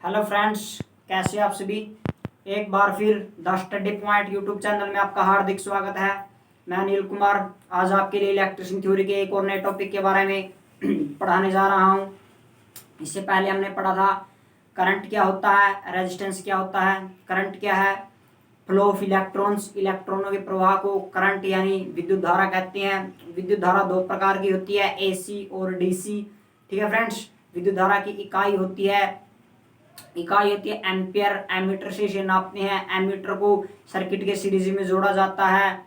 Hello friends, कैसे आप सभी। एक बार फिर the study point YouTube channel में आपका हार्दिक स्वागत है। मैं अनिल कुमार आज आपके लिए इलेक्ट्रिसिटी थ्योरी के एक और नए टॉपिक के बारे में पढ़ाने जा रहा हूं। इससे पहले हमने पढ़ा था करंट क्या होता है, रेजिस्टेंस क्या होता है। करंट क्या है? फ्लो ऑफ इलेक्ट्रॉन्स, इलेक्ट्रॉनों के प्रवाह को करंट यानी विद्युत धारा कहते हैं। विद्युत धारा दो प्रकार की होती है, एसी और डीसी। ठीक है फ्रेंड्स, विद्युत धारा की इकाई होती है एम्पियर। एमीटर से इसे नापते हैं। एमीटर को सर्किट के सीरीज में जोड़ा जाता है।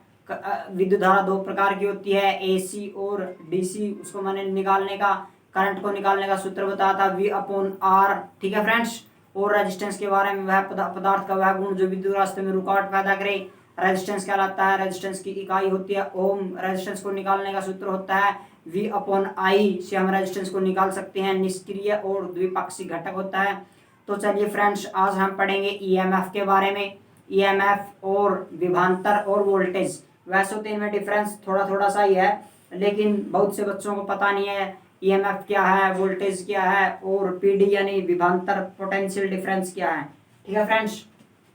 विद्युत धारा दो प्रकार की होती है, एसी और डीसी। उसको मैंने निकालने का, करंट को निकालने का सूत्र बताया था, V अपॉन आर। ठीक है फ्रेंड्स। और रेजिस्टेंस के बारे में, वह पदार्थ का वह गुण जो विद्युत रास्ते में रुकावट पैदा करे, रेजिस्टेंस कहलाता है। रेजिस्टेंस की इकाई होती है ओम। रेजिस्टेंस को निकालने का सूत्र होता है V अपॉन आई। से हम रेजिस्टेंस को निकाल सकते हैं। निष्क्रिय और द्विपक्षीय घटक होता है। तो चलिए फ्रेंड्स, आज हम पढ़ेंगे ईएमएफ के बारे में। ईएमएफ और विभवांतर और वोल्टेज। वैसे तो इनमें डिफरेंस थोड़ा थोड़ा सा ही है, लेकिन बहुत से बच्चों को पता नहीं है ईएमएफ क्या है, वोल्टेज क्या है, और पीडी यानी विभवांतर पोटेंशियल डिफरेंस क्या है। ठीक है फ्रेंड्स,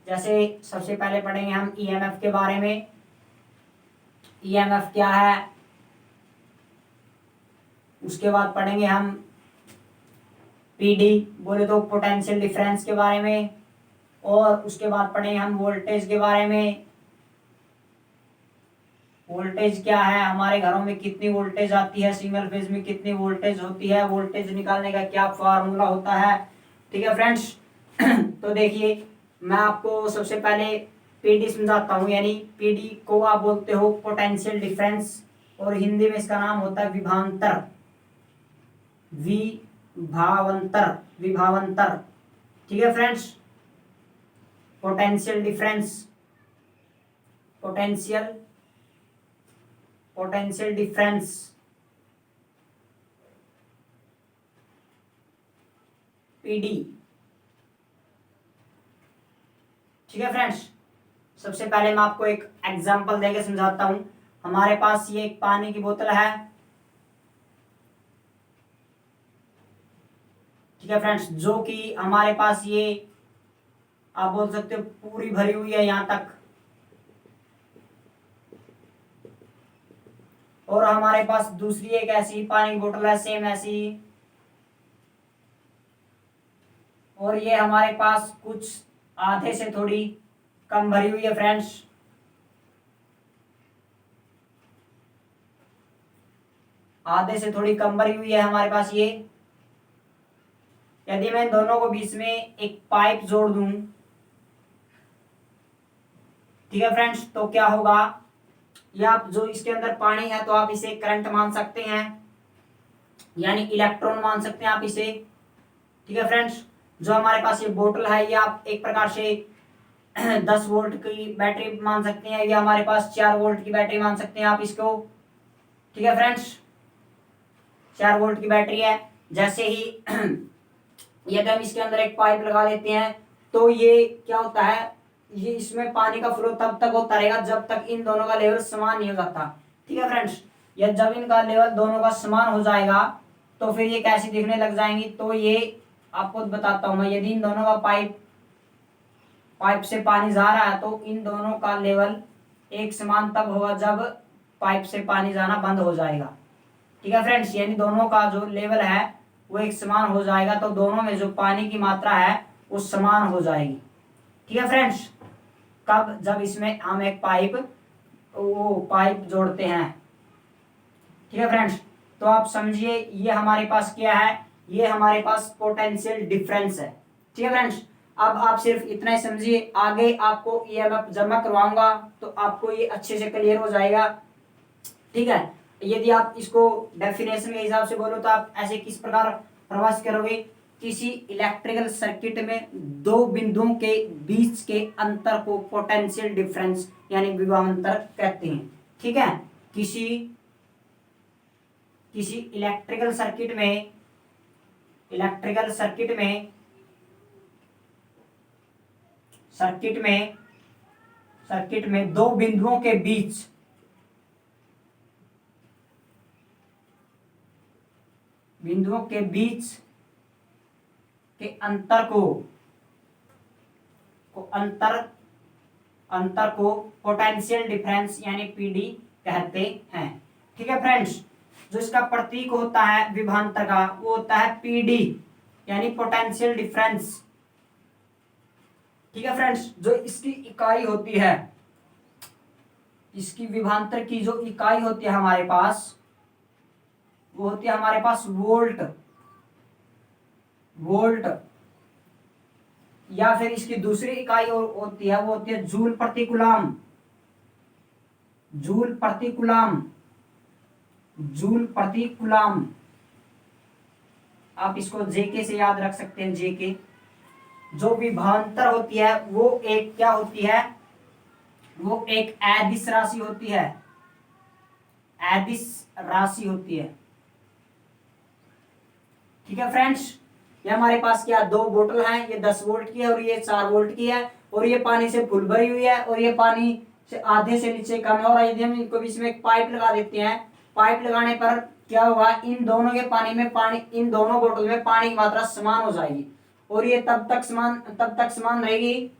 जैसे सबसे पहले पढ़ेंगे हम ईएमएफ के बारे में। ईएमएफ क्या है, उसके बाद पढ़ेंगे हम पीडी बोले तो पोटेंशियल डिफरेंस के बारे में, और उसके बाद पढ़ेंगे हम वोल्टेज के बारे में। वोल्टेज क्या है, हमारे घरों में कितनी वोल्टेज आती है, सिंगल फेज में कितनी वोल्टेज होती है, वोल्टेज निकालने का क्या फार्मूला होता है। ठीक है फ्रेंड्स। तो देखिए, मैं आपको सबसे पहले पीडी समझाता हूँ। यानी पीडी को आप बोलते हो पोटेंशियल डिफरेंस, और हिंदी में इसका नाम होता है विभवांतर। विभावांतर, विभावांतर। ठीक है friends. Potential difference, potential difference, PD. ठीक है फ्रेंड्स, सबसे पहले मैं आपको एक एग्जांपल देके समझाता हूं। हमारे पास ये एक पानी की बोतल है। ठीक है फ्रेंड्स, जो कि हमारे पास ये आप बोल सकते हो पूरी भरी हुई है यहां तक। और हमारे पास दूसरी एक ऐसी पानी की बोतल है, सेम ऐसी। और ये हमारे पास कुछ आधे से थोड़ी कम भरी हुई है फ्रेंड्स। आधे से थोड़ी कम भरी हुई है हमारे पास ये। यदि मैं इन दोनों को बीच में एक पाइप जोड़ दूं, ठीक है फ्रेंड्स, तो क्या होगा, या आप जो इसके अंदर पानी है तो आप इसे करंट मान सकते हैं, यानी इलेक्ट्रॉन मान सकते हैं आप इसे। ठीक है फ्रेंड्स, जो हमारे पास ये बोतल है, ये आप एक प्रकार से 10 वोल्ट की बैटरी मान सकते हैं, या हमारे पास 4 वोल्ट की बैटरी मान सकते हैं आप इसको। ठीक है फ्रेंड्स, 4 वोल्ट की बैटरी है। जैसे ही यदि हम इसके अंदर एक पाइप लगा देते हैं, तो ये क्या होता है, ये इसमें पानी का फ्लो तब तक होता रहेगा जब तक इन दोनों का लेवल समान नहीं हो जाता। ठीक है फ्रेंड्स, या जब इनका लेवल दोनों का समान हो जाएगा तो फिर ये कैसी दिखने लग जाएंगी, तो ये आपको बताता हूं मैं। यदि इन दोनों का पाइप से पानी जा रहा है, तो इन दोनों का लेवल एक समान तब होगा जब पाइप से पानी जाना बंद हो जाएगा। ठीक है फ्रेंड्स, यानी दोनों का जो लेवल है वो एक समान हो जाएगा, तो दोनों में जो पानी की मात्रा है वो समान हो जाएगी। ठीक है फ्रेंड्स, कब, जब इसमें हम एक पाइप जोड़ते हैं। ठीक है फ्रेंड्स, तो आप समझिए ये हमारे पास क्या है, ये हमारे पास पोटेंशियल डिफरेंस है। ठीक है फ्रेंड्स, अब आप सिर्फ इतना ही समझिए, आगे आपको ईएमएफ जब मैं करवाऊंगा तो आपको ये अच्छे से क्लियर हो जाएगा। ठीक है, यदि आप इसको डेफिनेशन के हिसाब से बोलो तो आप ऐसे किस प्रकार प्रवास करोगे, किसी इलेक्ट्रिकल सर्किट में दो बिंदुओं के बीच के अंतर को पोटेंशियल डिफरेंस यानी विभवांतर कहते हैं। ठीक है, किसी इलेक्ट्रिकल सर्किट में दो बिंदुओं के बीच के अंतर को पोटेंशियल डिफरेंस यानी पीडी कहते हैं। ठीक है फ्रेंड्स, जो इसका प्रतीक होता है विभवांतर का वो होता है पीडी यानी पोटेंशियल डिफरेंस। ठीक है फ्रेंड्स, जो इसकी इकाई होती है, इसकी विभवांतर की जो इकाई होती है हमारे पास, वो होती है हमारे पास वोल्ट, या फिर इसकी दूसरी इकाई होती है वो होती है जूल प्रति कूलम। आप इसको जेके से याद रख सकते हैं। जेके जो विभवांतर होती है वो एक क्या होती है, वो एक अदिश राशि होती है, ठीक है फ्रेंड्स। ये हमारे पास क्या दो बोतल हैं, ये 10 वोल्ट की है और ये 4 वोल्ट की है, और ये पानी से फुल भरी हुई है और ये पानी से आधे से नीचे कम है। और यदि हम इनको बीच में एक पाइप लगा देते हैं, पाइप लगाने पर क्या होगा, इन दोनों बोतल में पानी की मात्रा समान हो जाएगी और ये तब तक समान रहेगी,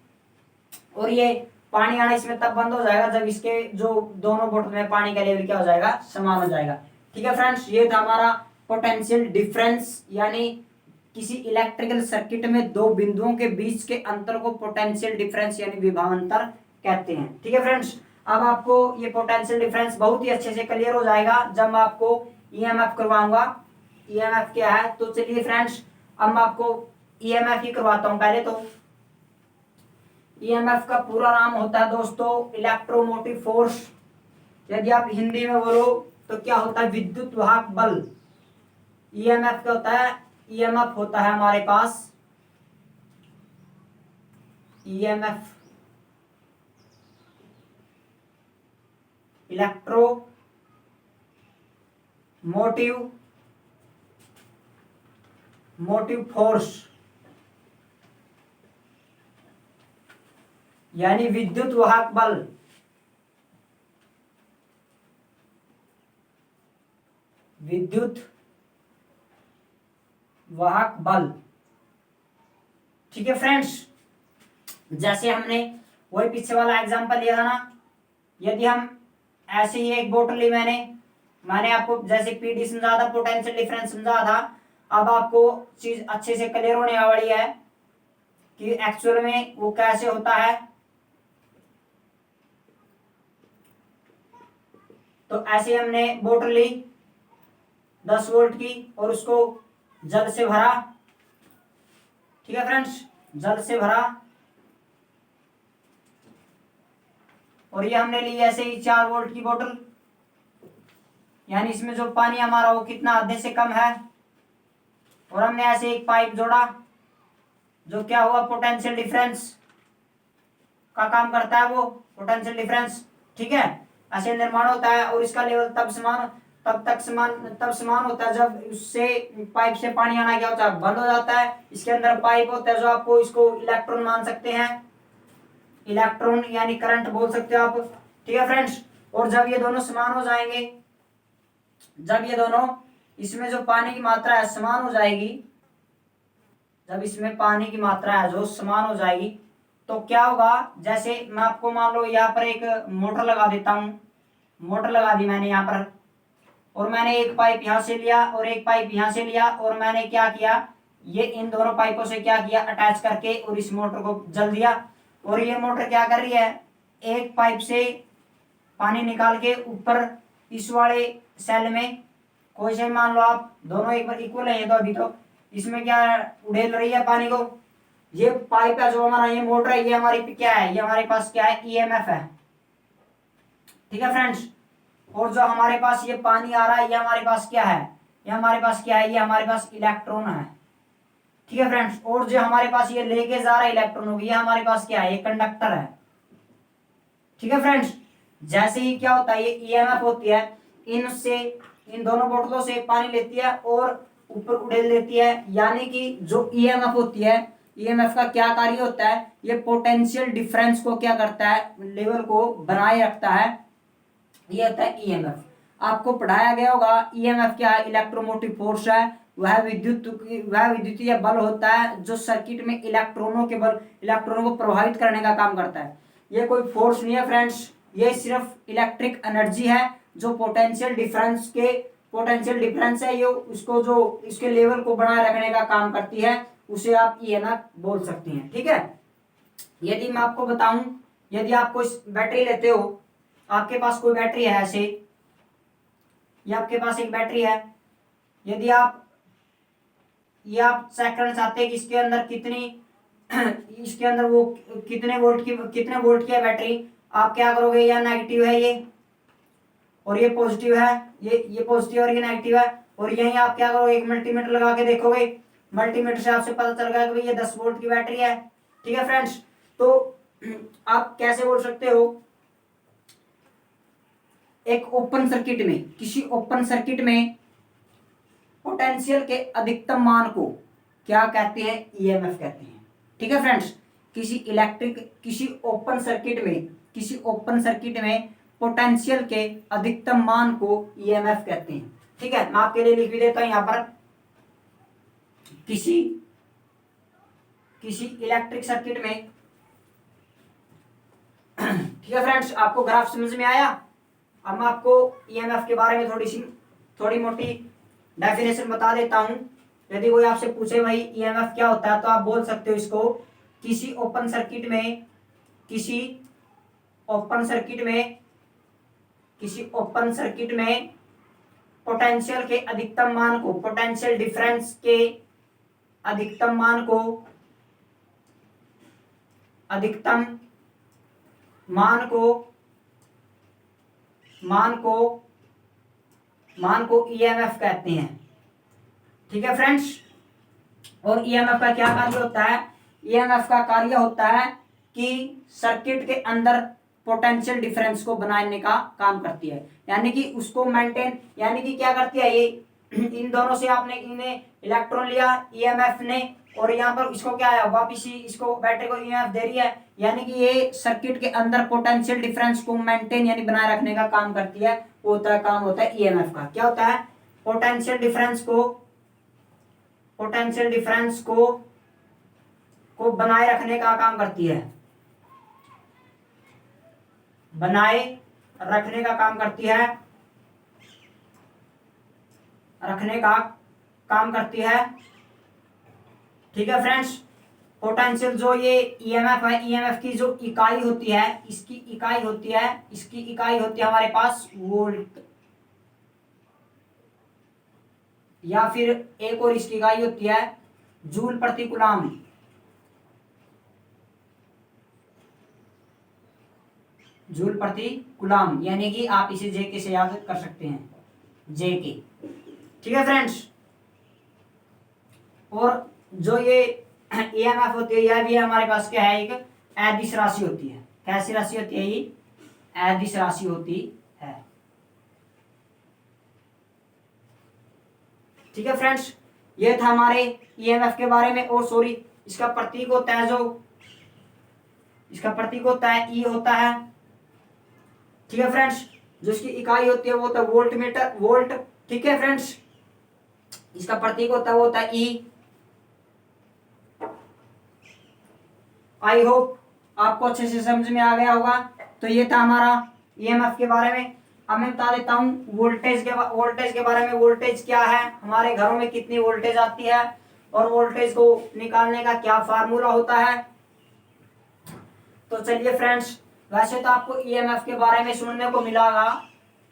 और ये पानी आना इसमें तब बंद हो जाएगा जब इसके जो दोनों बोतल में पानी का लेवल क्या हो जाएगा, समान हो जाएगा। ठीक है फ्रेंड्स, ये था हमारा पोटेंशियल डिफरेंस, यानी किसी इलेक्ट्रिकल सर्किट में दो बिंदुओं के बीच के अंतर को पोटेंशियल डिफरेंस यानी विभवांतर कहते हैं। ठीक है फ्रेंड्स, अब आपको ये पोटेंशियल डिफरेंस बहुत ही अच्छे से क्लियर हो जाएगा जब मैं आपको ईएमएफ करवाऊंगा। ईएमएफ क्या है, तो चलिए फ्रेंड्स अब मैं आपको ईएमएफ ही करवाता हूं। पहले तो ईएमएफ का पूरा नाम होता है दोस्तों इलेक्ट्रोमोटिव फोर्स। यदि आप हिंदी में बोलो तो क्या होता है, विद्युत वाहक बल। ईएमएफ क्या होता है, ईएमएफ होता है हमारे पास ईएमएफ मोटिव फोर्स, यानी विद्युत वाहक बल। ठीक है फ्रेंड्स, जैसे हमने वही पीछे वाला एग्जांपल लिया था ना, यदि हम ऐसे ही एक बोतल ली, मैंने आपको जैसे पीडी समझा था, पोटेंशियल डिफरेंस समझा था। अब आपको चीज अच्छे से क्लियर होने वाली है कि एक्चुअल में वो कैसे होता है। तो ऐसे हमने बोतल ली 10 वोल्ट की और उसको जल से भरा। ठीक है फ्रेंड्स, जल से भरा, और ये हमने ली ऐसे ही 4 वोल्ट की बोतल, यानी इसमें जो पानी हमारा वो कितना, आधे से कम है। और हमने ऐसे एक पाइप जोड़ा जो क्या हुआ, पोटेंशियल डिफरेंस का काम करता है वो पोटेंशियल डिफरेंस। ठीक है, ऐसे निर्माण होता है और इसका लेवल तब समान होता है जब उससे पाइप से पानी आना क्या होता है, बंद हो जाता है। इसके अंदर पाइप होता है जो आपको इसको इलेक्ट्रॉन मान सकते हैं, इलेक्ट्रॉन यानी करंट बोल सकते हो आप। ठीक है फ्रेंड्स, और जब ये दोनों समान हो जाएंगे, जब ये दोनों इसमें जो पानी की मात्रा है समान हो जाएगी, जब इसमें पानी की मात्रा है जो समान हो जाएगी, तो क्या होगा, जैसे मैं आपको मान लो यहाँ पर एक मोटर लगा देता हूं, मोटर लगा दी मैंने यहाँ पर, और मैंने एक पाइप यहाँ से लिया और एक पाइप यहाँ से लिया, और मैंने क्या किया, ये इन दोनों पाइपों से क्या किया, अटैच करके और इस मोटर को जल दिया। और ये मोटर क्या कर रही है, एक पाइप से पानी निकाल के ऊपर इस वाले सेल में, कोई से मान लो आप दोनों एक बार इक्वल है, तो अभी तो इसमें क्या उड़ेल रही है पानी को। ये पाइप है जो हमारा, ये मोटर है, ये हमारी क्या है, ये हमारे पास क्या है, ईएमएफ है। ठीक है फ्रेंड्स, और जो हमारे पास ये पानी आ रहा है, ये हमारे पास क्या है, ये हमारे पास क्या है, ये हमारे पास इलेक्ट्रॉन है। ठीक है फ्रेंड्स, और जो हमारे पास ये लेके जा रहा है इलेक्ट्रॉन को, ये हमारे पास क्या है, ये कंडक्टर है। ठीक है फ्रेंड्स, जैसे ही क्या होता है, ये ईएमएफ होती है, इन दोनों बोतलों से पानी लेती है और ऊपर उड़ेल देती है। यानी कि जो ईएमएफ होती है, ईएमएफ का क्या कार्य होता है, ये पोटेंशियल डिफरेंस को क्या करता है, लेवल को बनाए रखता है। ये होता है ईएमएफ। आपको पढ़ाया गया होगा ईएमएफ क्या है, इलेक्ट्रोमोटिव फोर्स है, वह विद्युतीय बल होता है जो सर्किट में इलेक्ट्रॉनों को प्रभावित करने का काम करता है। ये कोई फोर्स नहीं है फ्रेंड्स, ये सिर्फ इलेक्ट्रिक एनर्जी है जो पोटेंशियल डिफरेंस है, ये उसको जो इसके लेवल को बनाए रखने का काम करती है, उसे आप ईएमएफ बोल सकते हैं। ठीक है, यदि मैं आपको बताऊं, यदि आप कोई बैटरी लेते हो, आपके पास कोई बैटरी है ऐसे, ये आपके पास एक बैटरी है, यदि आप चेक करना चाहते हैं कि इसके अंदर इसके अंदर वो कितने वोल्ट की है बैटरी, आप क्या करोगे, या नेगेटिव है ये और ये पॉजिटिव है, ये पॉजिटिव और ये नेगेटिव है, और यहीं आप क्या करोगे, एक मल्टीमीटर लगा के देखोगे, मल्टीमीटर से आपसे पता चल गया कि भाई ये 10 वोल्ट की बैटरी है। ठीक है फ्रेंड्स, तो आप कैसे बोल सकते हो, एक ओपन सर्किट में, किसी ओपन सर्किट में पोटेंशियल के अधिकतम मान को क्या कहते हैं, ईएमएफ कहते हैं। ठीक है फ्रेंड्स, किसी ओपन सर्किट में पोटेंशियल के अधिकतम मान को ईएमएफ कहते हैं। ठीक है, मैं आपके लिए लिख भी देता हूं यहां पर, किसी इलेक्ट्रिक सर्किट में ठीक है फ्रेंड्स, आपको ग्राफ समझ में आया। अब मैं आपको ईएमएफ के बारे में थोड़ी मोटी डेफिनेशन बता देता हूं। यदि कोई आपसे पूछे भाई ईएमएफ क्या होता है, तो आप बोल सकते हो इसको, किसी ओपन सर्किट में पोटेंशियल के अधिकतम मान को, पोटेंशियल डिफरेंस के अधिकतम मान को ईएमएफ कहते हैं। ठीक है फ्रेंड्स, और ईएमएफ का क्या कार्य होता है, ईएमएफ का कार्य होता है कि सर्किट के अंदर पोटेंशियल डिफरेंस को बनाने का काम करती है, यानी कि उसको मेंटेन, यानी कि क्या करती है ये, इन दोनों से आपने इन्हें इलेक्ट्रॉन लिया ईएमएफ ने, और यहाँ पर इसको क्या है, वापिस ही इसको बैटरी को ईएमएफ दे रही है, यानी कि ये सर्किट के अंदर पोटेंशियल डिफरेंस को मेंटेन यानी बनाए रखने का काम करती है, वो काम होता है ईएमएफ का। क्या होता है, पोटेंशियल डिफरेंस को बनाए रखने का काम करती है, ठीक है फ्रेंड्स। पोटेंशियल जो ये ईएमएफ है, ईएमएफ की जो इकाई होती है, इसकी इकाई होती है हमारे पास वोल्ट, या फिर एक और इसकी इकाई होती है जूल प्रति कूलम। यानी कि आप इसे जे के से याद कर सकते हैं, जे के। ठीक है फ्रेंड्स, और जो ये ईएमएफ होती है, यह भी हमारे पास क्या है, एक अदिश राशि होती है। कैसी राशि होती है, ये अदिश राशि होती है। ठीक है फ्रेंड्स, ये था हमारे ईएमएफ के बारे में। और सॉरी, इसका प्रतीक होता है ई होता है। ठीक है फ्रेंड्स, जो इसकी इकाई होती है वो होता है वोल्ट। ठीक है फ्रेंड्स, इसका प्रतीक होता है वो होता है ई। आई होप आपको अच्छे से समझ में आ गया होगा। तो ये था हमारा ईएमएफ के बारे में। अब मैं बता देता हूँ वोल्टेज के बारे में। वोल्टेज क्या है, हमारे घरों में कितनी वोल्टेज आती है, और वोल्टेज को निकालने का क्या फार्मूला होता है। तो चलिए फ्रेंड्स, वैसे तो आपको ईएमएफ के बारे में सुनने को मिलेगा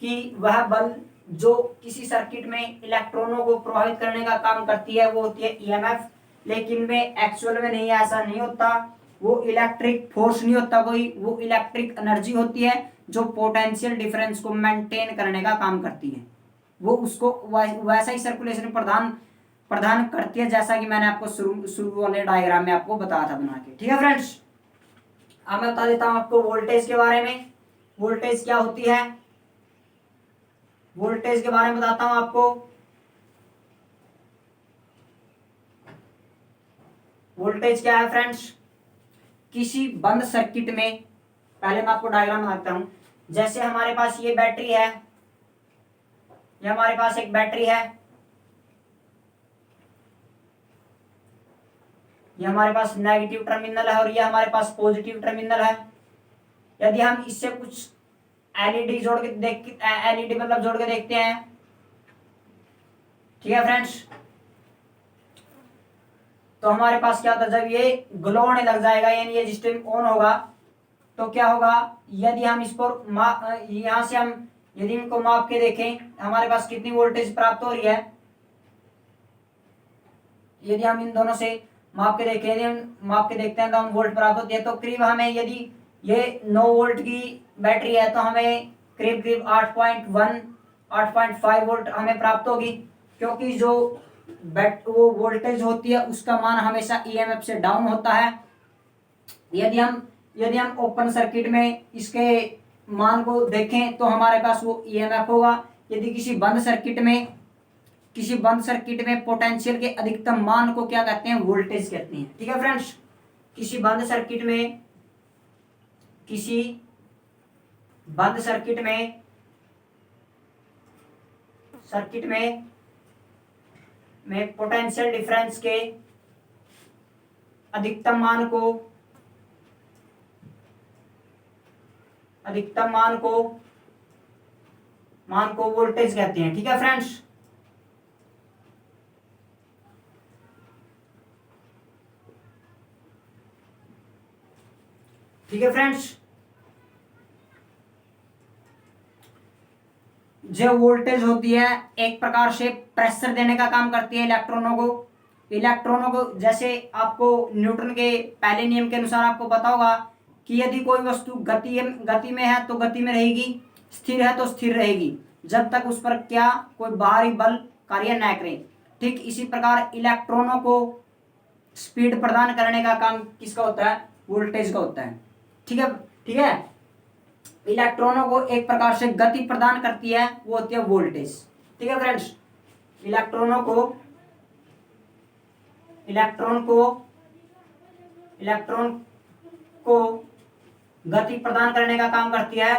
कि वह बल जो किसी सर्किट में इलेक्ट्रॉनों को प्रभावित करने का काम करती है वो होती है ईएमएफ, लेकिन में एक्चुअल में नहीं, ऐसा नहीं होता। वो इलेक्ट्रिक फोर्स नहीं होता कोई, वो इलेक्ट्रिक एनर्जी होती है जो पोटेंशियल डिफरेंस को मेंटेन करने का काम करती है। वो उसको वैसा ही सर्कुलेशन प्रदान करती है, जैसा कि मैंने आपको शुरू वाले डायग्राम में आपको बताया था बना के। ठीक है फ्रेंड्स, अब मैं बता देता हूं आपको वोल्टेज के बारे में। वोल्टेज क्या होती है, वोल्टेज के बारे में बताता हूं आपको। वोल्टेज क्या है फ्रेंड्स, किसी बंद सर्किट में, पहले मैं आपको डायग्राम बनाता हूं। जैसे हमारे पास ये बैटरी है, ये हमारे पास एक बैटरी है, ये हमारे पास नेगेटिव टर्मिनल है और ये हमारे पास पॉजिटिव टर्मिनल है। यदि हम इससे कुछ एलईडी जोड़ के एलईडी मतलब जोड़ के देखते हैं, ठीक है फ्रेंड्स, तो हमारे पास क्या होता है, जब ये ग्लो होने लग जाएगा यानी ये सिस्टम ऑन होगा तो क्या होगा, यदि हम इसको यहां से हम यदि इनको माप के देखें हमारे पास कितनी वोल्टेज प्राप्त हो रही है, यदि हम इन दोनों से माप के देखें, यदि हम माप के देखते हैं तो हम वोल्ट प्राप्त होती है। तो करीब हमें यदि ये 9 वोल्ट की बैटरी है तो हमें करीब करीब 8.1 8.5 वोल्ट हमें प्राप्त होगी, क्योंकि जो वो वोल्टेज होती है उसका मान हमेशा ईएमएफ से डाउन होता है। यदि हम ओपन सर्किट में इसके मान को देखें तो हमारे पास वो ईएमएफ होगा। यदि किसी बंद सर्किट में पोटेंशियल के अधिकतम मान को क्या कहते हैं, वोल्टेज कहते हैं। ठीक है फ्रेंड्स, किसी बंद सर्किट में पोटेंशियल डिफरेंस के अधिकतम मान को वोल्टेज कहते हैं। ठीक है फ्रेंड्स, ठीक है फ्रेंड्स, जो वोल्टेज होती है एक प्रकार से प्रेशर देने का काम करती है इलेक्ट्रॉनों को जैसे आपको न्यूटन के पहले नियम के अनुसार आपको पता होगा कि यदि कोई वस्तु गति में है तो गति में रहेगी, स्थिर है तो स्थिर रहेगी, जब तक उस पर क्या कोई बाहरी बल कार्य न करे। ठीक इसी प्रकार इलेक्ट्रॉनों को स्पीड प्रदान करने का काम किसका होता है, वोल्टेज का होता है। ठीक है, इलेक्ट्रॉनों को एक प्रकार से गति प्रदान करती है, वो होती है वोल्टेज। ठीक है फ्रेंड्स, इलेक्ट्रॉन को गति प्रदान करने का काम करती है,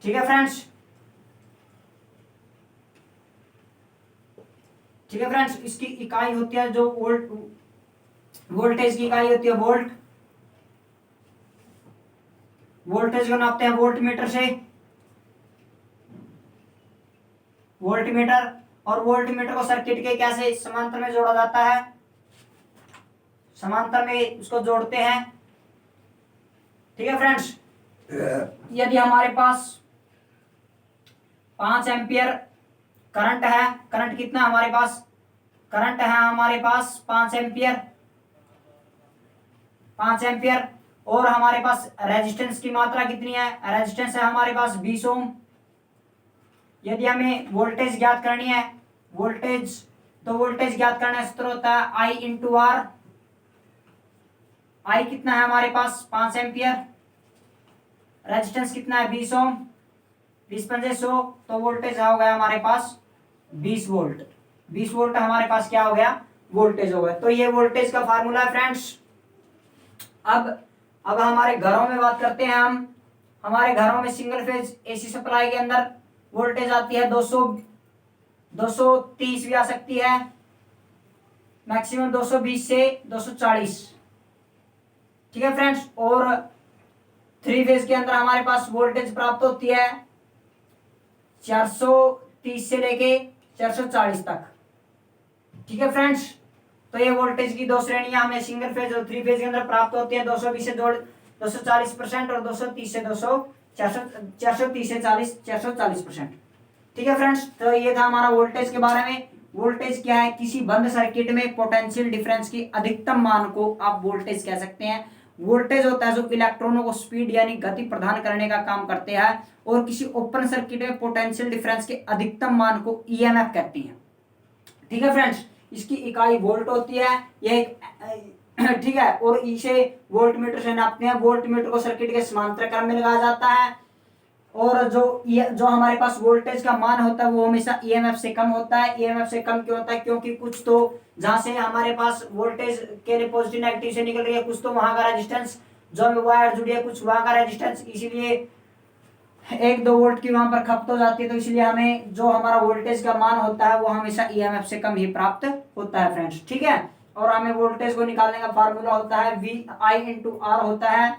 ठीक है फ्रेंड्स, इसकी इकाई होती है जो वोल्टेज की इकाई होती है वोल्ट। वोल्टेज को नापते हैं वोल्टमीटर से, और वोल्टमीटर को सर्किट के कैसे समांतर में जोड़ा जाता है, समांतर में उसको जोड़ते हैं। ठीक है फ्रेंड्स, यदि हमारे पास 5 एम्पियर करंट है, करंट कितना हमारे पास, करंट है हमारे पास 5 एम्पियर और हमारे पास रेजिस्टेंस की मात्रा कितनी है, रेजिस्टेंस है हमारे पास 20 ओम। यदि हमें वोल्टेज ज्ञात करनी है, वोल्टेज ज्ञात करने का सूत्र होता है I इंटू R। I कितना है हमारे पास 5 एम्पियर, रेजिस्टेंस कितना है 20 ओम, 20 पंजे 100, तो वोल्टेज हो गया हमारे पास 20 वोल्ट। 20 वोल्ट हमारे पास क्या हो गया, वोल्टेज हो गया। तो ये वोल्टेज का फार्मूला है फ्रेंड्स। अब हमारे घरों में बात करते हैं हम। हमारे घरों में सिंगल फेज एसी सप्लाई के अंदर वोल्टेज आती है 230 भी आ सकती है, मैक्सिमम 220 से 240। ठीक है फ्रेंड्स, और 3 फेज के अंदर हमारे पास वोल्टेज प्राप्त होती है 430 से लेके 440 तक। ठीक है फ्रेंड्स, तो ये वोल्टेज की 2 श्रेणियां हमें सिंगल फेज और 3 फेज के अंदर प्राप्त होती है, 220 से 240% और 230 से 430 से 440%। ठीक है फ्रेंड्स, तो ये था हमारा वोल्टेज के बारे में। वोल्टेज क्या है, किसी बंद सर्किट में पोटेंशियल डिफरेंस की अधिकतम मान को आप वोल्टेज कह सकते हैं। वोल्टेज होता है जो इलेक्ट्रॉनों को स्पीड यानी गति प्रदान करने का काम करते हैं, और किसी ओपन सर्किट में पोटेंशियल डिफरेंस के अधिकतम मान को ईएमएफ कहते हैं। ठीक है फ्रेंड्स, इसकी इकाई वोल्ट होती है, ये ठीक है, और इसे वोल्टमीटर से नापते हैं। वोल्टमीटर को सर्किट के समांतर क्रम में लगाया जाता है और जो हमारे पास वोल्टेज का मान होता है वो हमेशा ईएमएफ से कम होता है। ईएमएफ से कम क्यों होता है? क्योंकि कुछ तो जहां से हमारे पास वोल्टेज के लिए पॉजिटिव नेगेटिव से निकल रही है, कुछ तो वहां का रेजिस्टेंस जो हमें वायर जुड़ी है, कुछ वहां का रेजिस्टेंस, इसीलिए 1-2 वोल्ट की वहां पर खपत हो जाती है। तो इसलिए हमें जो हमारा वोल्टेज का मान होता है वो हमेशा ईएमएफ से कम ही प्राप्त होता है फ्रेंड्स, ठीक है। और हमें वोल्टेज को निकालने का फार्मूला होता है VI/R होता है।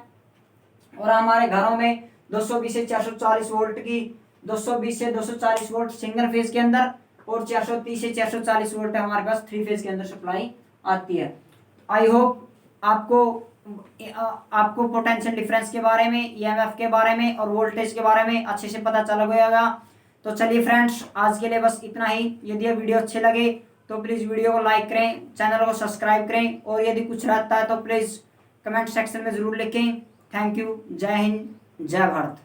और हमारे घरों में 220 से 440 वोल्ट की 220 से 240 वोल्ट सिंगल फेज के अंदर और 430 से 440 वोल्ट हमारे पास 3 फेज के अंदर सप्लाई आती है। आई होप आपको पोटेंशियल डिफरेंस के बारे में, ईएमएफ के बारे में और वोल्टेज के बारे में अच्छे से पता चल गया। तो चलिए फ्रेंड्स, आज के लिए बस इतना ही। यदि ये वीडियो अच्छे लगे तो प्लीज़ वीडियो को लाइक करें, चैनल को सब्सक्राइब करें और यदि कुछ रहता है तो प्लीज़ कमेंट सेक्शन में ज़रूर लिखें। Thank you. जय हिंद, जय भारत।